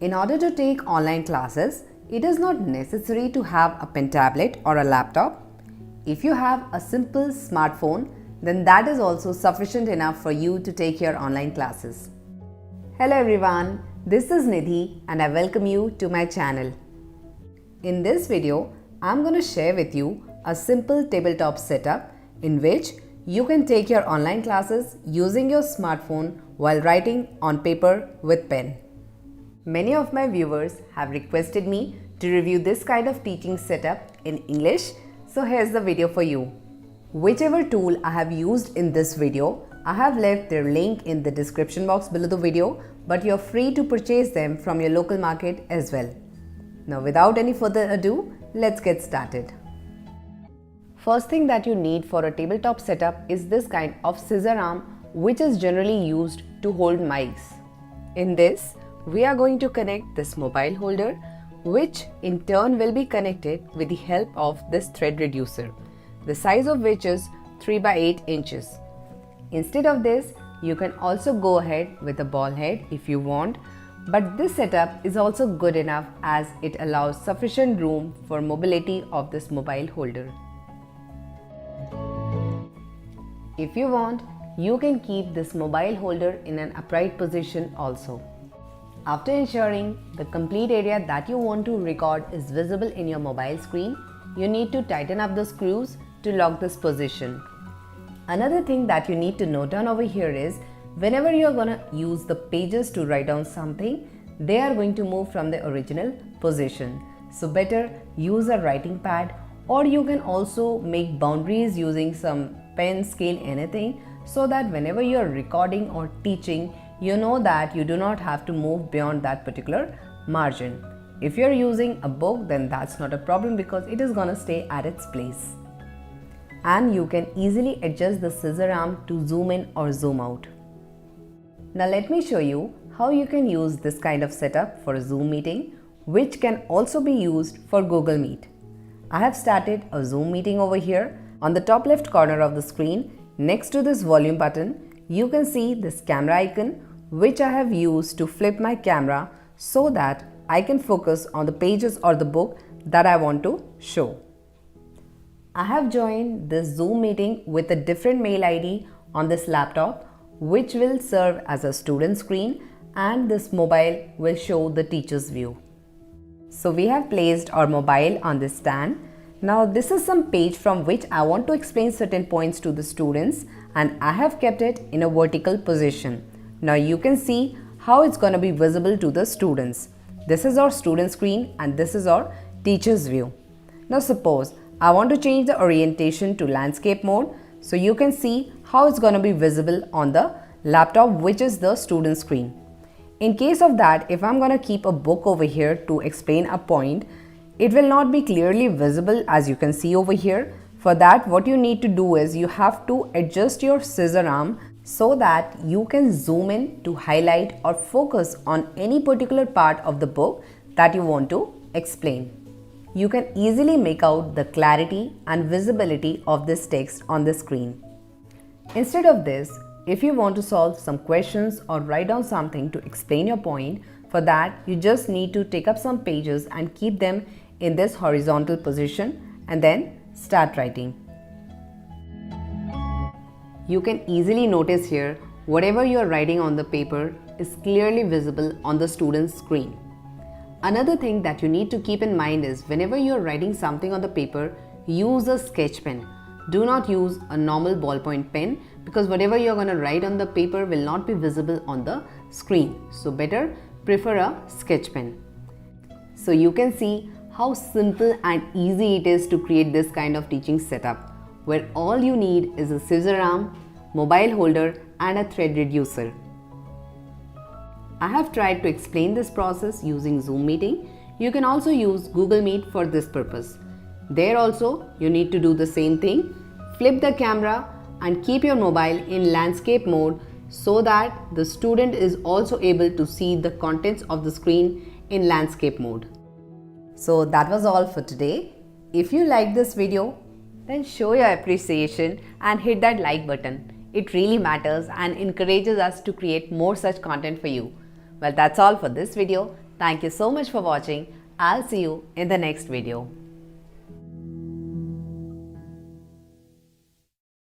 In order to take online classes, it is not necessary to have a pen tablet or a laptop. If you have a simple smartphone, then that is also sufficient enough for you to take your online classes. Hello everyone, this is Nidhi and I welcome you to my channel. In this video, I'm going to share with you a simple tabletop setup in which you can take your online classes using your smartphone while writing on paper with pen. Many of my viewers have requested me to review this kind of teaching setup in English, so here's the video for you. Whichever tool I have used in this video, I have left their link in the description box below the video, but you're free to purchase them from your local market as well. Now without any further ado, let's get started. First thing that you need for a tabletop setup is this kind of scissor arm, which is generally used to hold mics. In this, we are going to connect this mobile holder, which in turn will be connected with the help of this thread reducer, the size of which is 3 by 8 inches. Instead of this, you can also go ahead with a ball head if you want, but this setup is also good enough as it allows sufficient room for mobility of this mobile holder. If you want, you can keep this mobile holder in an upright position also. After ensuring the complete area that you want to record is visible in your mobile screen, you need to tighten up the screws to lock this position. Another thing that you need to note down over here is whenever you are going to use the pages to write down something, they are going to move from the original position. So better use a writing pad, or you can also make boundaries using some pen, scale, anything, so that whenever you are recording or teaching, you know that you do not have to move beyond that particular margin. If you are using a book, then that's not a problem because it is going to stay at its place. And you can easily adjust the scissor arm to zoom in or zoom out. Now let me show you how you can use this kind of setup for a Zoom meeting, which can also be used for Google Meet. I have started a Zoom meeting over here. On the top left corner of the screen, next to this volume button, you can see this camera icon, which I have used to flip my camera so that I can focus on the pages or the book that I want to show. I have joined this Zoom meeting with a different mail ID on this laptop, which will serve as a student screen, and this mobile will show the teacher's view. So we have placed our mobile on this stand. Now this is some page from which I want to explain certain points to the students, and I have kept it in a vertical position. Now you can see how it's going to be visible to the students. This is our student screen and this is our teacher's view. Now suppose I want to change the orientation to landscape mode, so you can see how it's going to be visible on the laptop, which is the student screen. In case of that, if I'm going to keep a book over here to explain a point, it will not be clearly visible as you can see over here. For that, what you need to do is you have to adjust your scissor arm so that you can zoom in to highlight or focus on any particular part of the book that you want to explain. You can easily make out the clarity and visibility of this text on the screen. Instead of this, if you want to solve some questions or write down something to explain your point, for that you just need to take up some pages and keep them in this horizontal position and then start writing. You can easily notice here whatever you are writing on the paper is clearly visible on the student's screen. Another thing that you need to keep in mind is whenever you are writing something on the paper, use a sketch pen. Do not use a normal ballpoint pen because whatever you are going to write on the paper will not be visible on the screen. So better prefer a sketch pen. So you can see how simple and easy it is to create this kind of teaching setup, where all you need is a scissor arm, mobile holder and a thread reducer. I have tried to explain this process using Zoom meeting. You can also use Google Meet for this purpose. There also you need to do the same thing. Flip the camera and keep your mobile in landscape mode so that the student is also able to see the contents of the screen in landscape mode. So that was all for today. If you liked this video, then show your appreciation and hit that like button. It really matters and encourages us to create more such content for you. Well, that's all for this video. Thank you so much for watching. I'll see you in the next video.